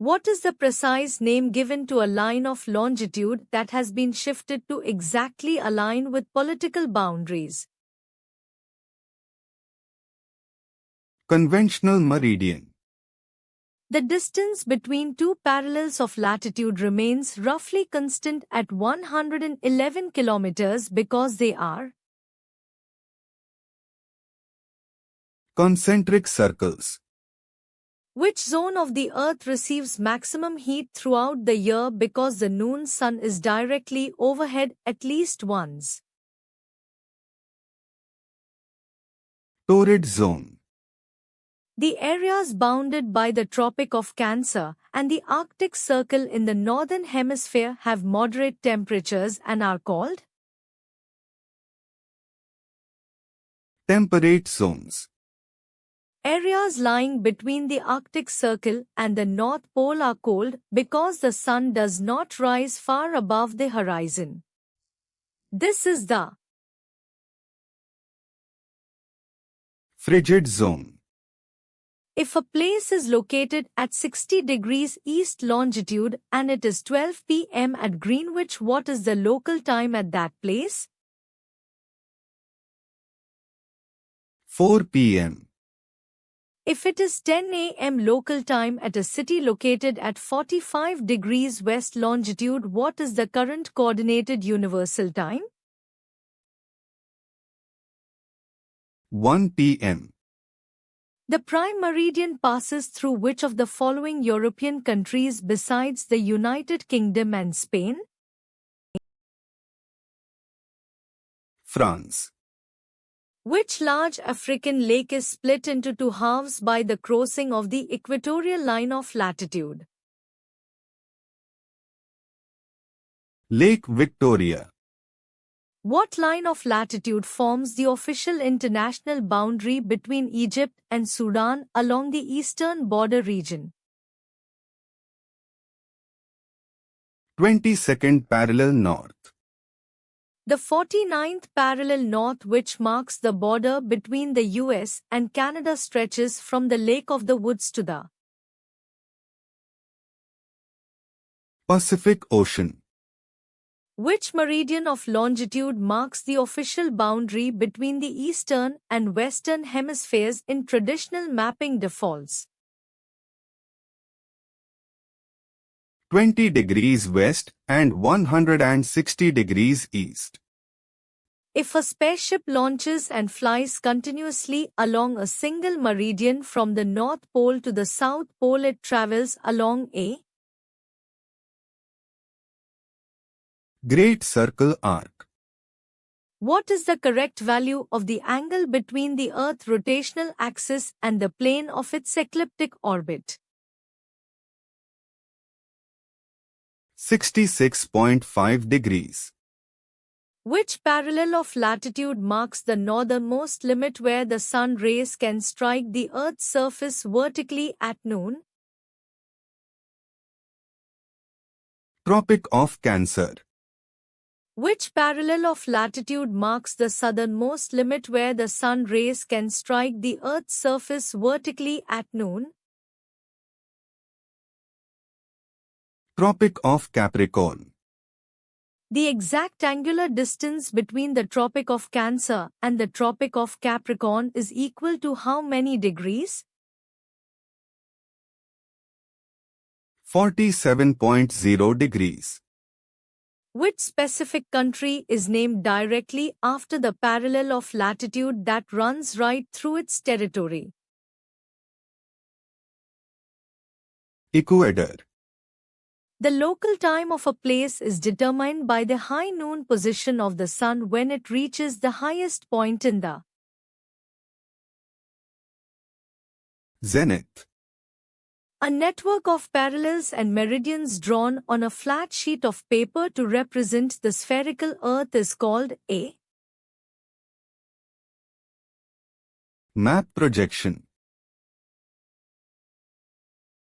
What is the precise name given to a line of longitude that has been shifted to exactly align with political boundaries? Conventional meridian. The distance between two parallels of latitude remains roughly constant at 111 kilometers because they are Concentric circles. Which zone of the Earth receives maximum heat throughout the year because the noon sun is directly overhead at least once? Torrid zone. The areas bounded by the Tropic of Cancer and the Arctic Circle in the Northern Hemisphere have moderate temperatures and are called Temperate zones. Areas lying between the Arctic Circle and the North Pole are cold because the sun does not rise far above the horizon. This is the Frigid zone. If a place is located at 60 degrees east longitude and it is 12 p.m. at Greenwich, what is the local time at that place? 4 p.m. If it is 10 a.m. local time at a city located at 45 degrees west longitude, what is the current coordinated universal time? 1 p.m. The prime meridian passes through which of the following European countries besides the United Kingdom and Spain? France. Which large African lake is split into two halves by the crossing of the equatorial line of latitude? Lake Victoria. What line of latitude forms the official international boundary between Egypt and Sudan along the eastern border region? 22nd parallel north. The 49th parallel north, which marks the border between the US and Canada, stretches from the Lake of the Woods to the Pacific Ocean. Which meridian of longitude marks the official boundary between the eastern and western hemispheres in traditional mapping defaults? 20 degrees west and 160 degrees east. If a spaceship launches and flies continuously along a single meridian from the North Pole to the South Pole, it travels along a Great Circle Arc. What is the correct value of the angle between the Earth's rotational axis and the plane of its ecliptic orbit? 66.5 degrees. Which parallel of latitude marks the northernmost limit where the sun rays can strike the Earth's surface vertically at noon? Tropic of Cancer. Which parallel of latitude marks the southernmost limit where the sun rays can strike the Earth's surface vertically at noon? Tropic of Capricorn. The exact angular distance between the Tropic of Cancer and the Tropic of Capricorn is equal to how many degrees? 47.0 degrees. Which specific country is named directly after the parallel of latitude that runs right through its territory? Ecuador. The local time of a place is determined by the high noon position of the sun when it reaches the highest point in the zenith. A network of parallels and meridians drawn on a flat sheet of paper to represent the spherical Earth is called a map projection.